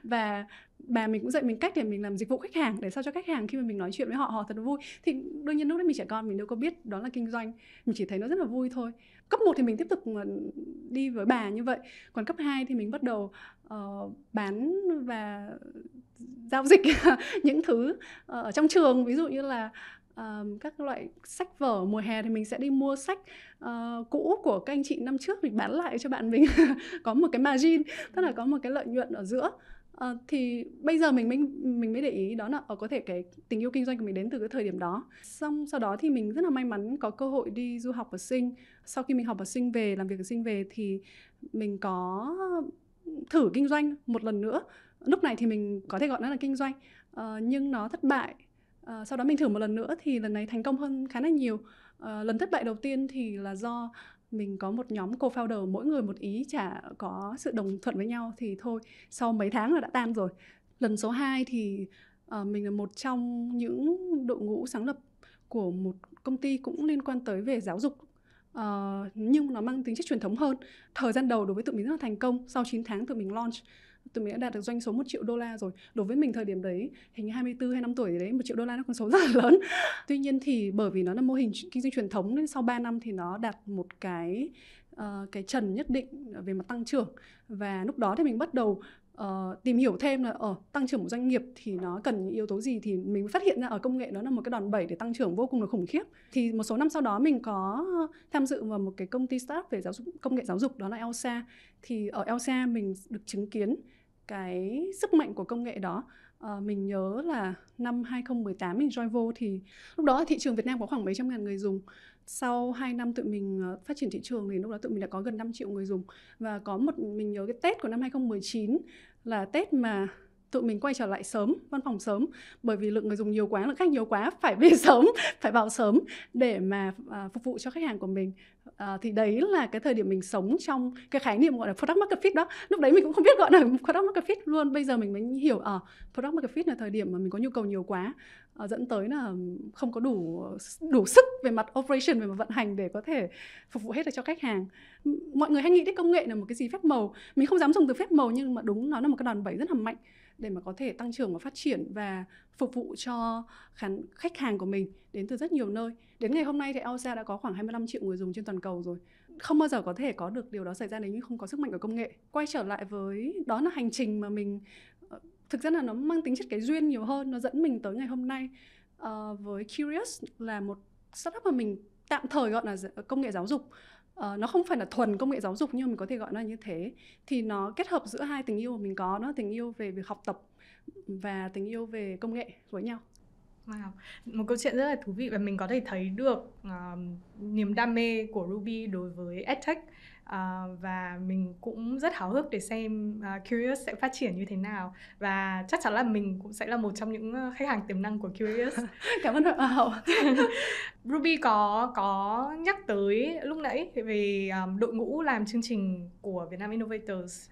Và bà mình cũng dạy mình cách để mình làm dịch vụ khách hàng, để sao cho khách hàng khi mà mình nói chuyện với họ thật vui. Thì đương nhiên lúc đấy mình trẻ con, mình đâu có biết đó là kinh doanh, mình chỉ thấy nó rất là vui thôi. Cấp 1 thì mình tiếp tục đi với bà như vậy. Còn cấp 2 thì mình bắt đầu bán và giao dịch những thứ ở trong trường. Ví dụ như là các loại sách vở, mùa hè thì mình sẽ đi mua sách cũ của các anh chị năm trước, mình bán lại cho bạn mình. Có một cái margin, tức là có một cái lợi nhuận ở giữa. Thì bây giờ mình mới để ý đó là có thể cái tình yêu kinh doanh của mình đến từ cái thời điểm đó. Xong sau đó thì mình rất là may mắn có cơ hội đi du học ở Sing. Sau khi mình học ở Sing về, làm việc ở Sing về, thì mình có thử kinh doanh một lần nữa. Lúc này thì mình có thể gọi nó là kinh doanh, nhưng nó thất bại. Sau đó mình thử một lần nữa thì lần này thành công hơn khá là nhiều. Lần thất bại đầu tiên thì là do mình có một nhóm co-founder, mỗi người một ý, chả có sự đồng thuận với nhau, thì thôi, sau mấy tháng là đã tan rồi. Lần số 2 thì mình là một trong những đội ngũ sáng lập của một công ty cũng liên quan tới về giáo dục, nhưng nó mang tính chất truyền thống hơn. Thời gian đầu đối với tụi mình rất là thành công. Sau 9 tháng tụi mình launch, tụi mình đã đạt được doanh số $1 triệu rồi. Đối với mình thời điểm đấy, hình như 24-25 tuổi đấy, $1 triệu nó con số rất là lớn. Tuy nhiên thì bởi vì nó là mô hình kinh doanh truyền thống, nên sau 3 năm thì nó đạt một cái trần nhất định về mặt tăng trưởng. Và lúc đó thì mình bắt đầu tìm hiểu thêm là tăng trưởng một doanh nghiệp thì nó cần những yếu tố gì, thì mình phát hiện ra ở công nghệ đó là một cái đòn bẩy để tăng trưởng vô cùng là khủng khiếp. Thì một số năm sau đó mình có tham dự vào một cái công ty startup về công nghệ giáo dục, đó là Elsa. Thì ở Elsa mình được chứng kiến cái sức mạnh của công nghệ đó. Mình nhớ là năm 2018 mình join vô, thì lúc đó thị trường Việt Nam có khoảng mấy trăm ngàn người dùng. Sau 2 năm tụi mình phát triển thị trường thì lúc đó tụi mình đã có gần 5 triệu người dùng. Và mình nhớ cái Tết của năm 2019 là Tết mà tụi mình quay trở lại sớm, văn phòng sớm, bởi vì lượng người dùng nhiều quá, lượng khách nhiều quá, phải về sớm, phải vào sớm để mà phục vụ cho khách hàng của mình. Thì đấy là cái thời điểm mình sống trong cái khái niệm gọi là product market fit đó. Lúc đấy mình cũng không biết gọi là product market fit luôn. Bây giờ mình mới hiểu product market fit là thời điểm mà mình có nhu cầu nhiều quá, dẫn tới là không có đủ sức về mặt operation, về mặt vận hành để có thể phục vụ hết được cho khách hàng. Mọi người hay nghĩ đến công nghệ là một cái gì phép màu. Mình không dám dùng từ phép màu, nhưng mà đúng, nó là một cái đòn bẩy rất là mạnh để mà có thể tăng trưởng và phát triển và phục vụ cho khách hàng của mình đến từ rất nhiều nơi. Đến ngày hôm nay thì Elsa đã có khoảng 25 triệu người dùng trên toàn cầu rồi. Không bao giờ có thể có được điều đó xảy ra nếu như không có sức mạnh của công nghệ. Quay trở lại với đó là hành trình mà mình thực ra là nó mang tính chất cái duyên nhiều hơn, nó dẫn mình tới ngày hôm nay. Với Curious là một startup mà mình tạm thời gọi là công nghệ giáo dục. Nó không phải là thuần công nghệ giáo dục, nhưng mình có thể gọi nó như thế. Thì nó kết hợp giữa hai tình yêu mà mình có, đó tình yêu về việc học tập và tình yêu về công nghệ với nhau. Wow, một câu chuyện rất là thú vị, và mình có thể thấy được niềm đam mê của Ruby đối với EdTech. Và mình cũng rất háo hức để xem Curious sẽ phát triển như thế nào. Và chắc chắn là mình cũng sẽ là một trong những khách hàng tiềm năng của Curious. Cảm ơn Hậu. Ruby có nhắc tới lúc nãy về đội ngũ làm chương trình của Vietnam Innovators.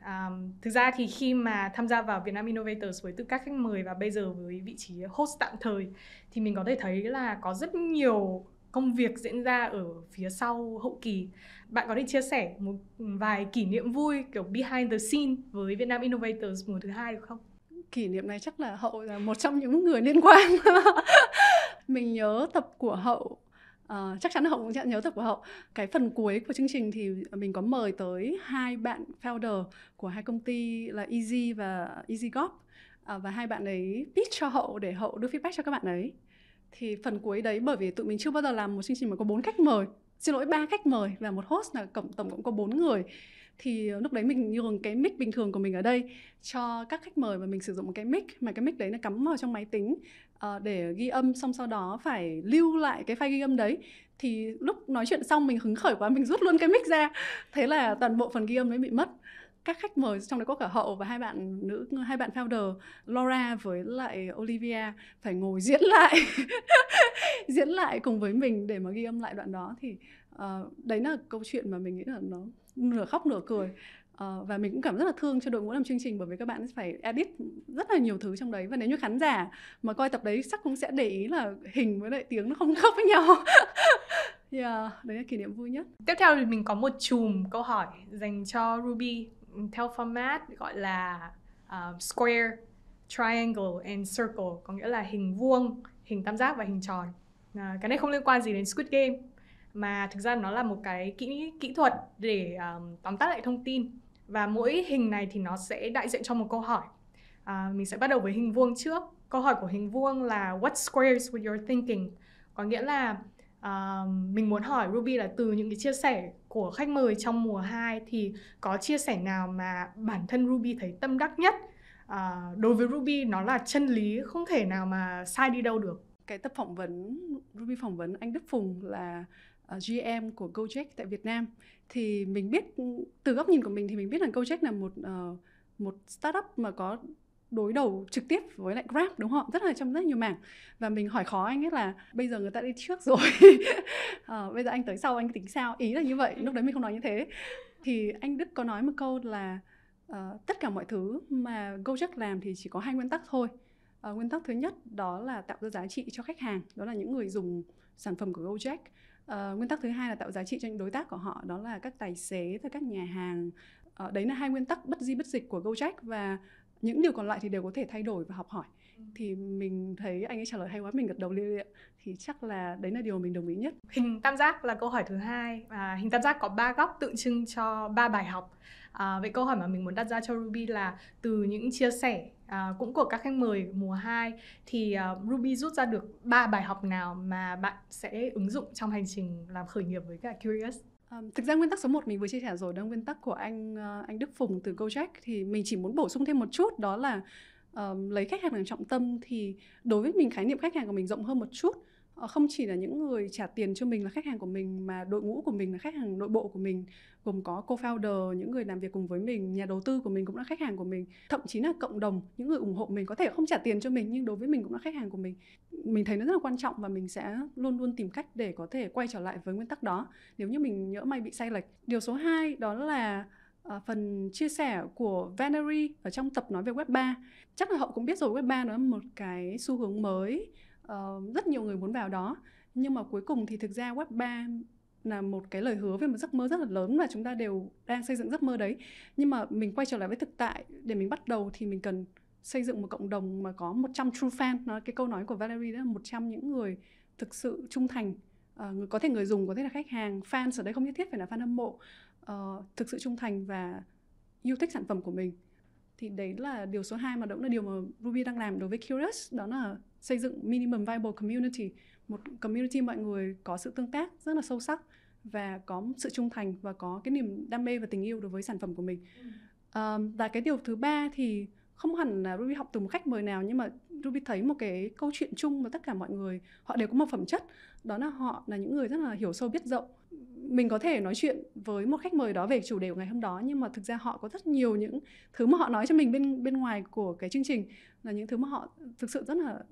Thực ra thì khi mà tham gia vào Vietnam Innovators với tư cách khách mời và bây giờ với vị trí host tạm thời, thì mình có thể thấy là có rất nhiều công việc diễn ra ở phía sau hậu kỳ. Bạn có thể chia sẻ một vài kỷ niệm vui kiểu behind the scene với Vietnam Innovators mùa thứ 2 được không? Kỷ niệm này chắc là Hậu là một trong những người liên quan. Mình nhớ tập của Hậu, chắc chắn là Hậu cũng sẽ nhớ tập của Hậu. Cái phần cuối của chương trình thì mình có mời tới 2 bạn founder của 2 công ty là Easy và EasyGop, và 2 bạn ấy pitch cho Hậu để Hậu đưa feedback cho các bạn ấy. Thì phần cuối đấy, bởi vì tụi mình chưa bao giờ làm một chương trình mà có 4 khách mời, 3 khách mời và một host, là tổng cộng có 4 người. Thì lúc đấy mình nhường cái mic bình thường của mình ở đây cho các khách mời, và mình sử dụng một cái mic, mà cái mic đấy nó cắm vào trong máy tính để ghi âm, xong sau đó phải lưu lại cái file ghi âm đấy. Thì lúc nói chuyện xong mình hứng khởi quá, mình rút luôn cái mic ra, thế là toàn bộ phần ghi âm đấy bị mất. Các khách mời trong đấy có cả Hậu và 2 bạn founder, Laura với lại Olivia, phải ngồi diễn lại diễn lại cùng với mình để mà ghi âm lại đoạn đó. Thì đấy là câu chuyện mà mình nghĩ là nó nửa khóc nửa cười. Và mình cũng cảm rất là thương cho đội ngũ làm chương trình, bởi vì các bạn phải edit rất là nhiều thứ trong đấy. Và nếu như khán giả mà coi tập đấy chắc cũng sẽ để ý là hình với lại tiếng nó không khớp với nhau. Đấy là kỷ niệm vui nhất. Tiếp theo thì mình có một chùm câu hỏi dành cho Ruby theo format gọi là square, triangle and circle, có nghĩa là hình vuông, hình tam giác và hình tròn. Cái này không liên quan gì đến Squid Game, mà thực ra nó là một cái kỹ thuật để tóm tắt lại thông tin. Và mỗi hình này thì nó sẽ đại diện cho một câu hỏi. Mình sẽ bắt đầu với hình vuông trước. Câu hỏi của hình vuông là what squares with your thinking? Có nghĩa là mình muốn hỏi Ruby là từ những cái chia sẻ của khách mời trong mùa 2 thì có chia sẻ nào mà bản thân Ruby thấy tâm đắc nhất? Đối với Ruby nó là chân lý, không thể nào mà sai đi đâu được. Cái tập phỏng vấn, Ruby phỏng vấn anh Đức Phùng là GM của Gojek tại Việt Nam. Thì mình biết, từ góc nhìn của mình thì mình biết là Gojek là một startup mà có đối đầu trực tiếp với lại Grab, đúng không? Trong rất nhiều mảng. Và mình hỏi khó anh ấy là bây giờ người ta đi trước rồi, bây giờ anh tới sau anh tính sao? Ý là như vậy, lúc đấy mình không nói như thế. Thì anh Đức có nói một câu là tất cả mọi thứ mà Gojek làm thì chỉ có 2 nguyên tắc thôi. Nguyên tắc thứ nhất đó là tạo ra giá trị cho khách hàng, đó là những người dùng sản phẩm của Gojek. Nguyên tắc thứ hai là tạo giá trị cho những đối tác của họ, đó là các tài xế và các nhà hàng. Đấy là 2 nguyên tắc bất di bất dịch của Gojek, và những điều còn lại thì đều có thể thay đổi và học hỏi. Thì mình thấy anh ấy trả lời hay quá, mình gật đầu lia lịa. Thì chắc là đấy là điều mình đồng ý nhất. Hình tam giác là câu hỏi thứ 2. Hình tam giác có 3 góc tượng trưng cho 3 bài học. Vậy câu hỏi mà mình muốn đặt ra cho Ruby là từ những chia sẻ cũng của các khách mời mùa 2 thì Ruby rút ra được 3 bài học nào mà bạn sẽ ứng dụng trong hành trình làm khởi nghiệp với cả Curious? Thực ra nguyên tắc số 1 mình vừa chia sẻ rồi, đó là nguyên tắc của anh Đức Phùng từ Gojek. Thì mình chỉ muốn bổ sung thêm một chút, đó là lấy khách hàng làm trọng tâm. Thì đối với mình, khái niệm khách hàng của mình rộng hơn một chút. Không chỉ là những người trả tiền cho mình là khách hàng của mình, mà đội ngũ của mình là khách hàng nội bộ của mình, gồm có co-founder, những người làm việc cùng với mình, nhà đầu tư của mình cũng là khách hàng của mình, thậm chí là cộng đồng, những người ủng hộ mình, có thể không trả tiền cho mình nhưng đối với mình cũng là khách hàng của mình. Mình thấy nó rất là quan trọng, và mình sẽ luôn luôn tìm cách để có thể quay trở lại với nguyên tắc đó nếu như mình nhỡ may bị sai lệch. Điều số 2 đó là phần chia sẻ của Valerie ở trong tập nói về Web 3. Chắc là Hậu cũng biết rồi, Web 3 nó là một cái xu hướng mới, rất nhiều người muốn vào đó. Nhưng mà cuối cùng thì thực ra Web 3 là một cái lời hứa về một giấc mơ rất là lớn, và chúng ta đều đang xây dựng giấc mơ đấy. Nhưng mà mình quay trở lại với thực tại, để mình bắt đầu thì mình cần xây dựng một cộng đồng mà có 100 true fan. Cái câu nói của Valerie đó là 100 những người thực sự trung thành. Có thể người dùng, có thể là khách hàng. Fans ở đây không nhất thiết phải là fan hâm mộ. Thực sự trung thành và yêu thích sản phẩm của mình. Thì đấy là điều số 2 mà cũng là điều mà Ruby đang làm đối với Curious, đó là xây dựng minimum viable community. Một community mọi người có sự tương tác rất là sâu sắc, và có sự trung thành, và có cái niềm đam mê và tình yêu đối với sản phẩm của mình. Và cái điều thứ 3 thì không hẳn là Ruby học từ một khách mời nào, nhưng mà Ruby thấy một cái câu chuyện chung mà tất cả mọi người họ đều có một phẩm chất, đó là họ là những người rất là hiểu sâu biết rộng. Mình có thể nói chuyện với một khách mời đó về chủ đề của ngày hôm đó, nhưng mà thực ra họ có rất nhiều những thứ mà họ nói cho mình bên ngoài của cái chương trình, là những thứ mà họ thực sự rất là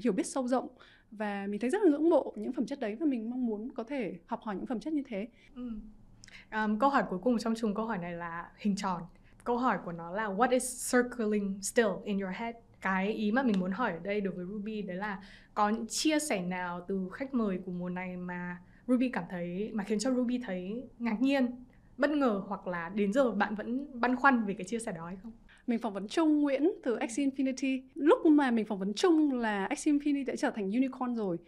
hiểu biết sâu rộng, và mình thấy rất là ngưỡng mộ những phẩm chất đấy, và mình mong muốn có thể học hỏi những phẩm chất như thế. Câu hỏi cuối cùng trong chùm câu hỏi này là hình tròn. Câu hỏi của nó là what is circling still in your head? Cái ý mà mình muốn hỏi ở đây đối với Ruby đấy là có những chia sẻ nào từ khách mời của mùa này mà Ruby cảm thấy, mà khiến cho Ruby thấy ngạc nhiên, bất ngờ, hoặc là đến giờ bạn vẫn băn khoăn về cái chia sẻ đó hay không? Mình phỏng vấn Trung Nguyễn từ Axie Infinity. Lúc mà mình phỏng vấn Trung là Axie Infinity đã trở thành unicorn rồi.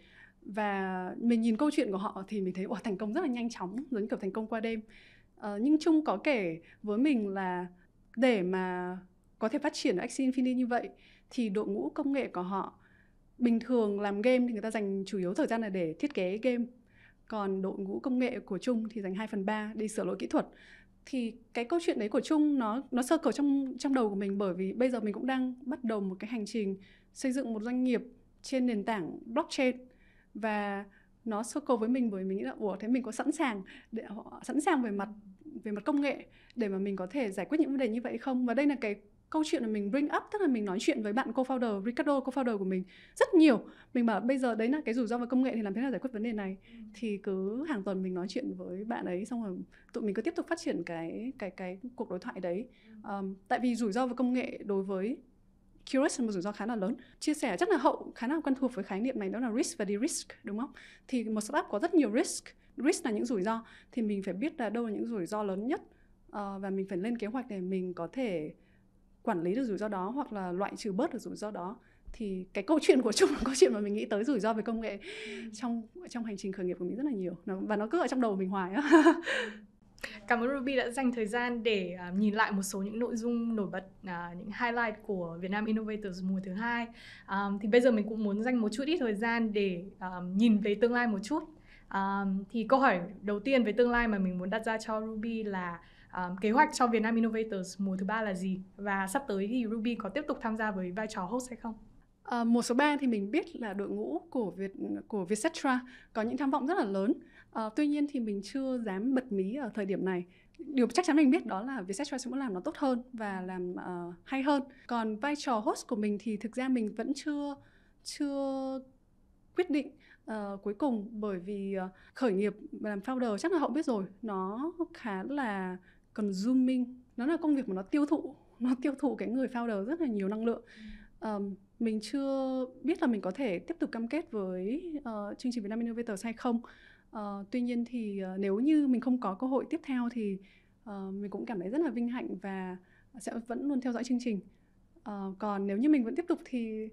Và mình nhìn câu chuyện của họ thì mình thấy thành công rất là nhanh chóng, giống như kiểu thành công qua đêm. Nhưng Trung có kể với mình là để mà có thể phát triển Axie Infinity như vậy thì đội ngũ công nghệ của họ, bình thường làm game thì người ta dành chủ yếu thời gian là để thiết kế game, còn đội ngũ công nghệ của Trung thì dành 2/3 đi sửa lỗi kỹ thuật. Thì cái câu chuyện đấy của Trung nó circle trong đầu của mình, bởi vì bây giờ mình cũng đang bắt đầu một cái hành trình xây dựng một doanh nghiệp trên nền tảng blockchain, và nó circle với mình bởi vì mình nghĩ là thế mình có sẵn sàng về mặt công nghệ để mà mình có thể giải quyết những vấn đề như vậy không? Và đây là cái câu chuyện mà mình bring up, tức là mình nói chuyện với bạn co-founder Ricardo, co-founder của mình rất nhiều. Mình bảo bây giờ đấy là cái rủi ro về công nghệ thì làm thế nào giải quyết vấn đề này. Thì cứ hàng tuần mình nói chuyện với bạn ấy, xong rồi tụi mình cứ tiếp tục phát triển cái cuộc đối thoại đấy. Tại vì rủi ro về công nghệ đối với Curious là một rủi ro khá là lớn. Chia sẻ chắc là Hậu khá là quen thuộc với khái niệm này, đó là risk và de-risk, đúng không? Thì một startup có rất nhiều risk. Risk là những rủi ro, thì mình phải biết là đâu là những rủi ro lớn nhất, và mình phải lên kế hoạch để mình có thể quản lý được rủi ro đó, hoặc là loại trừ bớt được rủi ro đó. Thì cái câu chuyện của Trung là câu chuyện mà mình nghĩ tới rủi ro về công nghệ trong hành trình khởi nghiệp của mình rất là nhiều, và nó cứ ở trong đầu mình hoài á. Cảm ơn Ruby đã dành thời gian để nhìn lại một số những nội dung nổi bật, những highlight của Vietnam Innovators mùa thứ 2. Thì bây giờ mình cũng muốn dành một chút ít thời gian để nhìn về tương lai một chút. Thì câu hỏi đầu tiên về tương lai mà mình muốn đặt ra cho Ruby là kế hoạch cho Vietnam Innovators mùa thứ 3 là gì? Và sắp tới thì Ruby có tiếp tục tham gia với vai trò host hay không? Mùa số 3 thì mình biết là đội ngũ của Vietcetera có những tham vọng rất là lớn. Tuy nhiên thì mình chưa dám bật mí ở thời điểm này. Điều chắc chắn mình biết đó là Vietcetera sẽ muốn làm nó tốt hơn và làm hay hơn. Còn vai trò host của mình thì thực ra mình vẫn chưa quyết định cuối cùng, bởi vì khởi nghiệp làm founder chắc là Hậu biết rồi, nó khá là consuming. Nó là công việc mà nó tiêu thụ cái người founder rất là nhiều năng lượng. Mình chưa biết là mình có thể tiếp tục cam kết với chương trình Vietnam Innovators hay không. Tuy nhiên thì nếu như mình không có cơ hội tiếp theo thì mình cũng cảm thấy rất là vinh hạnh và sẽ vẫn luôn theo dõi chương trình. Còn nếu như mình vẫn tiếp tục thì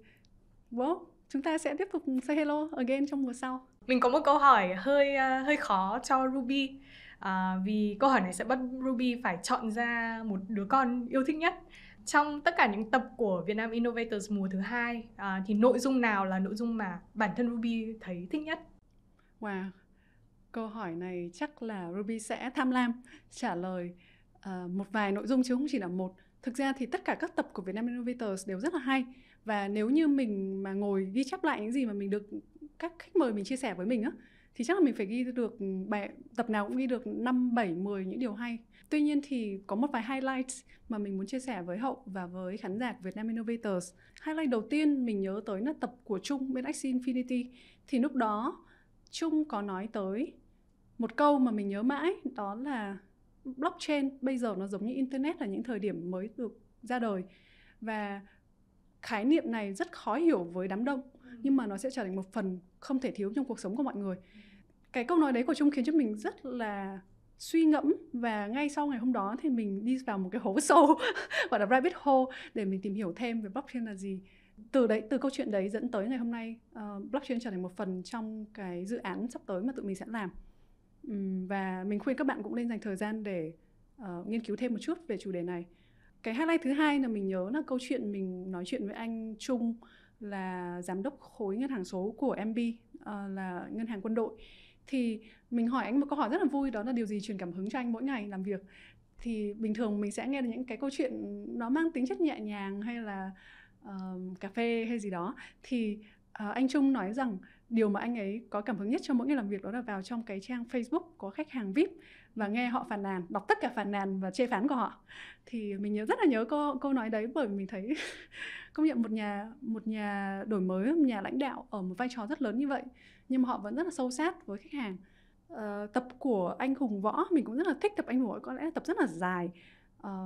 chúng ta sẽ tiếp tục say hello again trong mùa sau. Mình có một câu hỏi hơi khó cho Ruby, vì câu hỏi này sẽ bắt Ruby phải chọn ra một đứa con yêu thích nhất. Trong tất cả những tập của Vietnam Innovators mùa thứ 2, thì nội dung nào là nội dung mà bản thân Ruby thấy thích nhất? Wow, câu hỏi này chắc là Ruby sẽ tham lam trả lời một vài nội dung chứ không chỉ là một. Thực ra thì tất cả các tập của Vietnam Innovators đều rất là hay. Và nếu như mình mà ngồi ghi chép lại những gì mà mình được các khách mời mình chia sẻ với mình á, thì chắc là mình phải ghi được tập nào cũng ghi được 5, 7, 10 những điều hay. Tuy nhiên thì có một vài highlights mà mình muốn chia sẻ với Hậu và với khán giả của Vietnam Innovators. Highlight đầu tiên mình nhớ tới là tập của Trung bên Axie Infinity. Thì lúc đó Trung có nói tới một câu mà mình nhớ mãi, đó là blockchain bây giờ nó giống như internet ở những thời điểm mới được ra đời. Và khái niệm này rất khó hiểu với đám đông, nhưng mà nó sẽ trở thành một phần không thể thiếu trong cuộc sống của mọi người. Cái câu nói đấy của Trung khiến cho mình rất là suy ngẫm, và ngay sau ngày hôm đó thì mình đi vào một cái hố sâu gọi là rabbit hole để mình tìm hiểu thêm về blockchain là gì. Từ câu chuyện đấy dẫn tới ngày hôm nay, blockchain trở thành một phần trong cái dự án sắp tới mà tụi mình sẽ làm. Và mình khuyên các bạn cũng nên dành thời gian để nghiên cứu thêm một chút về chủ đề này. Cái highlight thứ hai là mình nhớ là câu chuyện mình nói chuyện với anh Trung, là giám đốc khối ngân hàng số của MB, là ngân hàng quân đội. Thì mình hỏi anh một câu hỏi rất là vui, đó là điều gì truyền cảm hứng cho anh mỗi ngày làm việc. Thì bình thường mình sẽ nghe được những cái câu chuyện nó mang tính chất nhẹ nhàng hay là cà phê hay gì đó, thì anh Trung nói rằng điều mà anh ấy có cảm hứng nhất trong mỗi ngày làm việc đó là vào trong cái trang Facebook có khách hàng VIP và nghe họ phàn nàn, đọc tất cả phàn nàn và chê phán của họ. Thì mình rất là nhớ câu nói đấy, bởi vì mình thấy công nhận một nhà đổi mới, một nhà lãnh đạo ở một vai trò rất lớn như vậy, nhưng mà họ vẫn rất là sâu sát với khách hàng. Tập của anh Hùng Võ, mình cũng rất là thích tập anh Hùng Võ, có lẽ là tập rất là dài.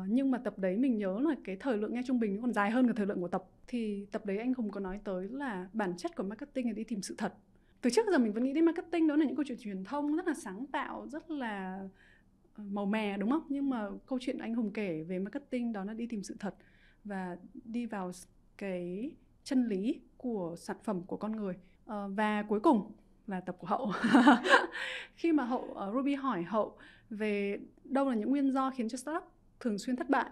Nhưng mà tập đấy mình nhớ là cái thời lượng nghe trung bình còn dài hơn cả thời lượng của tập. Thì tập đấy anh Hùng có nói tới là bản chất của marketing là đi tìm sự thật. Từ trước giờ mình vẫn nghĩ đến marketing đó là những câu chuyện truyền thông rất là sáng tạo, rất là màu mè, đúng không? Nhưng mà câu chuyện anh Hùng kể về marketing đó là đi tìm sự thật và đi vào cái chân lý của sản phẩm của con người. Và cuối cùng là tập của Hậu. Khi mà Ruby hỏi Hậu về đâu là những nguyên do khiến cho startup thường xuyên thất bại,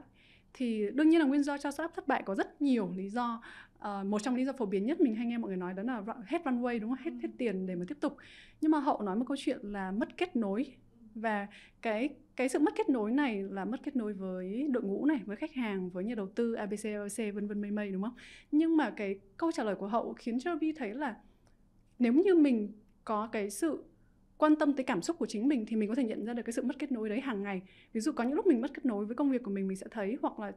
thì đương nhiên là nguyên do cho startup thất bại có rất nhiều lý do. Một trong lý do phổ biến nhất mình hay nghe mọi người nói đó là hết runway, đúng không? Hết tiền để mà tiếp tục. Nhưng mà Hậu nói một câu chuyện là mất kết nối. Và cái sự mất kết nối này là mất kết nối với đội ngũ này, với khách hàng, với nhà đầu tư, ABC, vân vân mây, đúng không? Nhưng mà cái câu trả lời của Hậu khiến cho Ruby thấy là nếu như mình có cái sự quan tâm tới cảm xúc của chính mình thì mình có thể nhận ra được cái sự mất kết nối đấy hàng ngày. Ví dụ có những lúc mình mất kết nối với công việc của mình sẽ thấy, hoặc là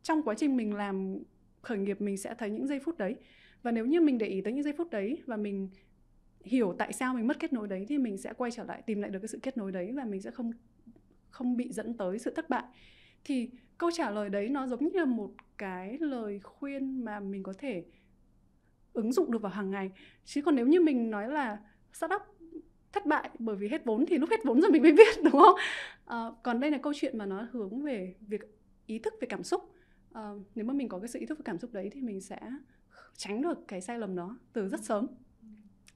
trong quá trình mình làm khởi nghiệp mình sẽ thấy những giây phút đấy. Và nếu như mình để ý tới những giây phút đấy và mình hiểu tại sao mình mất kết nối đấy thì mình sẽ quay trở lại, tìm lại được cái sự kết nối đấy và mình sẽ không bị dẫn tới sự thất bại. Thì câu trả lời đấy nó giống như là một cái lời khuyên mà mình có thể ứng dụng được vào hàng ngày. Chứ còn nếu như mình nói là startup thất bại bởi vì hết vốn thì lúc hết vốn rồi mình mới biết, đúng không? Còn đây là câu chuyện mà nó hướng về việc ý thức về cảm xúc. Nếu mà mình có cái sự ý thức về cảm xúc đấy thì mình sẽ tránh được cái sai lầm đó từ rất sớm.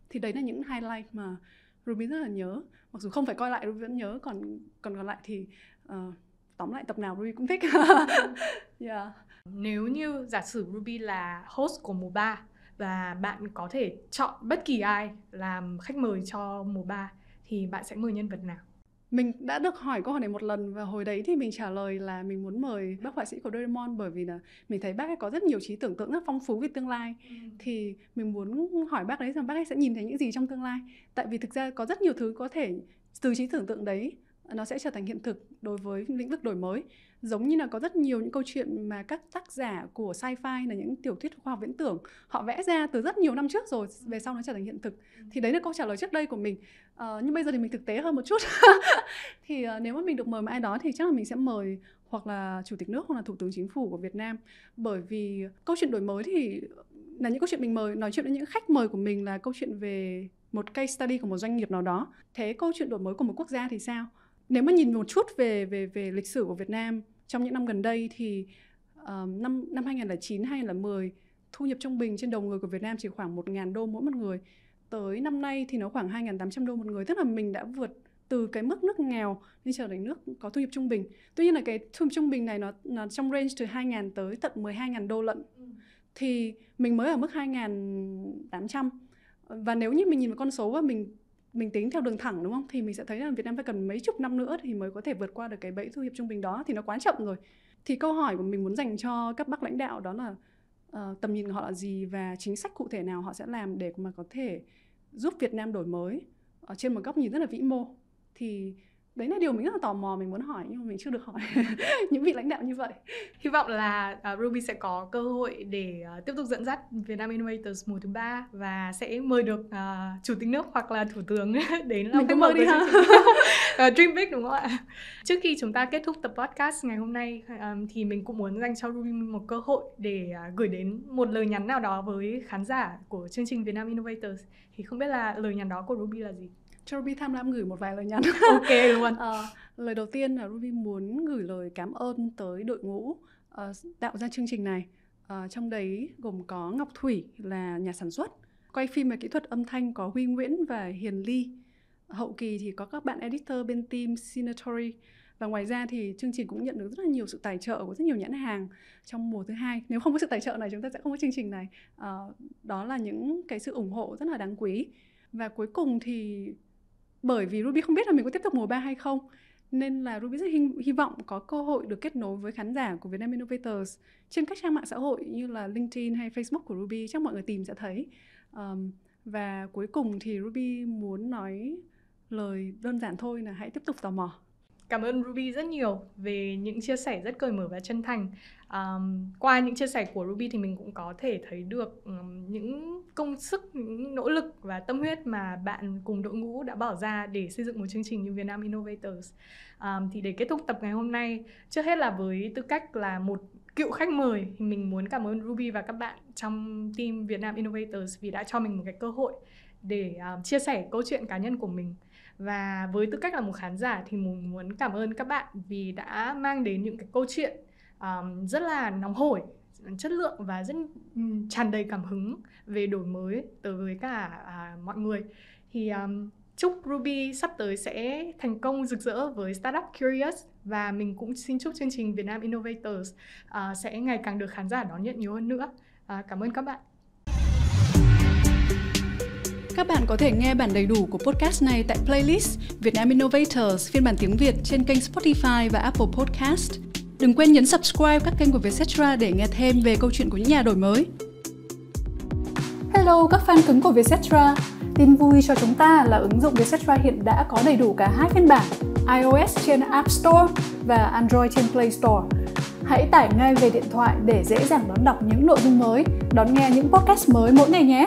Thì đấy là những highlight mà Ruby rất là nhớ. Mặc dù không phải coi lại Ruby vẫn nhớ, còn lại thì tóm lại tập nào Ruby cũng thích. Yeah. Nếu như giả sử Ruby là host của mùa 3 và bạn có thể chọn bất kỳ ai làm khách mời cho mùa 3 thì bạn sẽ mời nhân vật nào? Mình đã được hỏi câu hỏi này một lần và hồi đấy thì mình trả lời là mình muốn mời bác họa sĩ của Doraemon, bởi vì là mình thấy bác ấy có rất nhiều trí tưởng tượng rất phong phú về tương lai. Thì mình muốn hỏi bác đấy rằng bác ấy sẽ nhìn thấy những gì trong tương lai. Tại vì thực ra có rất nhiều thứ có thể từ trí tưởng tượng đấy nó sẽ trở thành hiện thực đối với lĩnh vực đổi mới. Giống như là có rất nhiều những câu chuyện mà các tác giả của sci-fi, là những tiểu thuyết khoa học viễn tưởng, họ vẽ ra từ rất nhiều năm trước rồi, về sau nó trở thành hiện thực. Thì đấy là câu trả lời trước đây của mình. Nhưng bây giờ thì mình thực tế hơn một chút. Thì nếu mà mình được mời một ai đó thì chắc là mình sẽ mời hoặc là Chủ tịch nước hoặc là Thủ tướng Chính phủ của Việt Nam. Bởi vì câu chuyện đổi mới thì là những câu chuyện mình mời, nói chuyện với những khách mời của mình là câu chuyện về một case study của một doanh nghiệp nào đó. Thế câu chuyện đổi mới của một quốc gia thì sao? Nếu mà nhìn một chút về lịch sử của Việt Nam trong những năm gần đây thì năm 2009, 2010 thu nhập trung bình trên đầu người của Việt Nam chỉ khoảng 1.000 đô mỗi một người. Tới năm nay thì nó khoảng 2.800 đô một người. Tức là mình đã vượt từ cái mức nước nghèo lên trở thành nước có thu nhập trung bình. Tuy nhiên là cái thu nhập trung bình này nó trong range từ 2.000 tới tận 12.000 đô lận. Thì mình mới ở mức 2.800. Và nếu như mình nhìn vào con số và mình tính theo đường thẳng, đúng không? Thì mình sẽ thấy là Việt Nam phải cần mấy chục năm nữa thì mới có thể vượt qua được cái bẫy thu nhập trung bình đó, thì nó quá chậm rồi. Thì câu hỏi của mình muốn dành cho các bác lãnh đạo đó là tầm nhìn của họ là gì và chính sách cụ thể nào họ sẽ làm để mà có thể giúp Việt Nam đổi mới ở trên một góc nhìn rất là vĩ mô. Thì đấy là điều mình rất là tò mò, mình muốn hỏi nhưng mà mình chưa được hỏi những vị lãnh đạo như vậy. Hy vọng là Ruby sẽ có cơ hội để tiếp tục dẫn dắt Vietnam Innovators mùa thứ 3 và sẽ mời được Chủ tịch nước hoặc là Thủ tướng đến làm khách mời đi ha. Dream big, đúng không ạ? Trước khi chúng ta kết thúc tập podcast ngày hôm nay thì mình cũng muốn dành cho Ruby một cơ hội để gửi đến một lời nhắn nào đó với khán giả của chương trình Vietnam Innovators. Thì không biết là lời nhắn đó của Ruby là gì? Cho Ruby tham lam gửi một vài lời nhắn. Ok luôn. Lời đầu tiên là Ruby muốn gửi lời cảm ơn tới đội ngũ tạo ra chương trình này. Trong đấy gồm có Ngọc Thủy là nhà sản xuất, quay phim và kỹ thuật âm thanh có Huy Nguyễn và Hiền Ly, hậu kỳ thì có các bạn editor bên team Cinetori. Và ngoài ra thì chương trình cũng nhận được rất là nhiều sự tài trợ của rất nhiều nhãn hàng trong mùa thứ 2. Nếu không có sự tài trợ này chúng ta sẽ không có chương trình này. Đó là những cái sự ủng hộ rất là đáng quý. Và cuối cùng thì bởi vì Ruby không biết là mình có tiếp tục mùa 3 hay không, Nên là Ruby rất hy vọng có cơ hội được kết nối với khán giả của Vietnam Innovators trên các trang mạng xã hội như là LinkedIn hay Facebook của Ruby, chắc mọi người tìm sẽ thấy. Và cuối cùng thì Ruby muốn nói lời đơn giản thôi là hãy tiếp tục tò mò. Cảm ơn Ruby rất nhiều về những chia sẻ rất cởi mở và chân thành. Qua những chia sẻ của Ruby thì mình cũng có thể thấy được những công sức, những nỗ lực và tâm huyết mà bạn cùng đội ngũ đã bỏ ra để xây dựng một chương trình như Vietnam Innovators. Thì để kết thúc tập ngày hôm nay, trước hết là với tư cách là một cựu khách mời thì mình muốn cảm ơn Ruby và các bạn trong team Vietnam Innovators vì đã cho mình một cái cơ hội để chia sẻ câu chuyện cá nhân của mình. Và với tư cách là một khán giả thì mình muốn cảm ơn các bạn vì đã mang đến những cái câu chuyện rất là nóng hổi, chất lượng và rất tràn đầy cảm hứng về đổi mới tới với cả mọi người. Thì chúc Ruby sắp tới sẽ thành công rực rỡ với Startup Curious, và mình cũng xin chúc chương trình Vietnam Innovators sẽ ngày càng được khán giả đón nhận nhiều hơn nữa. Cảm ơn các bạn. Các bạn có thể nghe bản đầy đủ của podcast này tại playlist Vietnam Innovators phiên bản tiếng Việt trên kênh Spotify và Apple Podcast. Đừng quên nhấn subscribe các kênh của Vietcetera để nghe thêm về câu chuyện của những nhà đổi mới. Hello các fan cứng của Vietcetera. Tin vui cho chúng ta là ứng dụng Vietcetera hiện đã có đầy đủ cả hai phiên bản, iOS trên App Store và Android trên Play Store. Hãy tải ngay về điện thoại để dễ dàng đón đọc những nội dung mới, đón nghe những podcast mới mỗi ngày nhé!